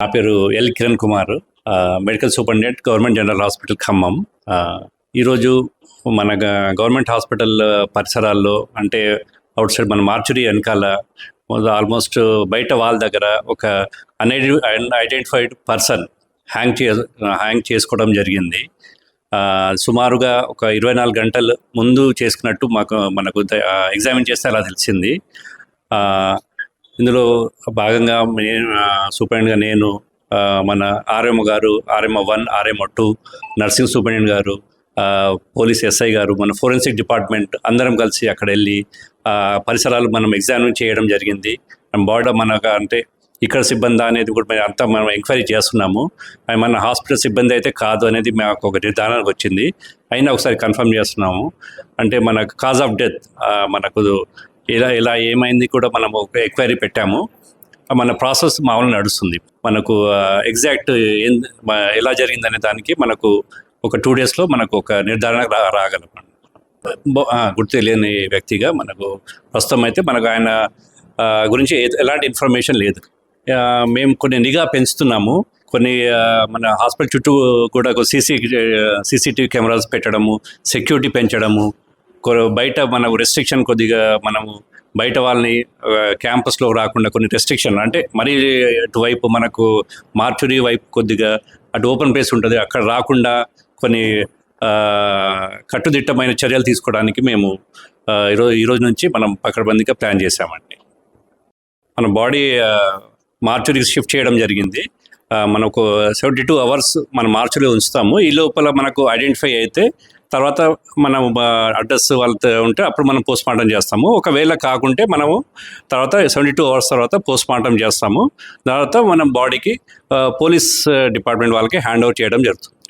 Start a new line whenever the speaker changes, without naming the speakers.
నా పేరు L Kiran Kumar, medical superintendent government general hospital Khammam. ఈరోజు మన గవర్నమెంట్ హాస్పిటల్ పరిసరాల్లో అంటే అవుట్ సైడ్ మన మార్చురీ వెనకాల ఆల్మోస్ట్ బయట వాల్ దగ్గర ఒక అన్ఐడెంటిఫైడ్ పర్సన్ హ్యాంగ్ చేసుకోవడం జరిగింది. సుమారుగా ఒక 24 గంటల ముందు చేసుకున్నట్టు మనకు ఎగ్జామిన్ చేస్తే అలా తెలిసింది. ఇందులో భాగంగా సూపరింటెండెంట్గా నేను, మన ఆర్ఎంఓ గారు, ఆర్ఎంఓ 1, ఆర్ఎంఓ 2, నర్సింగ్ సూపరింటెండెంట్ గారు, పోలీస్ ఎస్ఐ గారు, మన ఫోరెన్సిక్ డిపార్ట్మెంట్ అందరం కలిసి అక్కడ వెళ్ళి పరిసరాలు మనం ఎగ్జామిన్ చేయడం జరిగింది. బాడీ మనకు అంటే ఇక్కడ సిబ్బంది అనేది కూడా అంతా మనం ఎంక్వైరీ చేస్తున్నాము. అది మన హాస్పిటల్ సిబ్బంది అయితే కాదు అనేది మాకు ఒక నిర్ధారణకు వచ్చింది. అయినా ఒకసారి కన్ఫర్మ్ చేస్తున్నాము. అంటే మనకు కాజ్ ఆఫ్ డెత్ మనకు ఇలా ఏమైంది కూడా మనం ఒక ఎంక్వైరీ పెట్టాము. మన ప్రాసెస్ మామూలుగా నడుస్తుంది. మనకు ఎగ్జాక్ట్ ఎలా జరిగిందనే దానికి మనకు ఒక 2 డేస్లో మనకు ఒక నిర్ధారణ రాగలం. గుర్తు తెలియని వ్యక్తిగా మనకు ప్రస్తుతం అయితే మనకు ఆయన గురించి ఎలాంటి ఇన్ఫర్మేషన్ లేదు. మేము కొన్ని నిఘా పెంచుతున్నాము. కొన్ని మన హాస్పిటల్ చుట్టూ కూడా సీసీటీవీ కెమెరాస్ పెట్టడము, సెక్యూరిటీ పెంచడము, బయట మనకు రెస్ట్రిక్షన్ కొద్దిగా మనము బయట వాళ్ళని క్యాంపస్లో రాకుండా కొన్ని రెస్ట్రిక్షన్ అంటే మరీ అటువైపు మనకు మార్చురీ వైపు కొద్దిగా అటు ఓపెన్ ప్లేస్ ఉంటుంది, అక్కడ రాకుండా కొన్ని కట్టుదిట్టమైన చర్యలు తీసుకోవడానికి మేము ఈరోజు నుంచి మనం పకడ్బందీగా ప్లాన్ చేశామండి. మన బాడీ మార్చురీకి షిఫ్ట్ చేయడం జరిగింది. మనకు 72 hours మన మార్చురీలో ఉంచుతాము. ఈ లోపల మనకు ఐడెంటిఫై అయితే తర్వాత మనం అడ్రస్ వాళ్ళతో ఉంటే అప్పుడు మనం పోస్ట్మార్టం చేస్తాము. ఒకవేళ కాకుంటే మనము తర్వాత 72 hours తర్వాత పోస్ట్మార్టం చేస్తాము. తర్వాత మనం బాడీకి పోలీస్ డిపార్ట్మెంట్ వాళ్ళకి హ్యాండ్ ఓవర్ చేయడం జరుగుతుంది.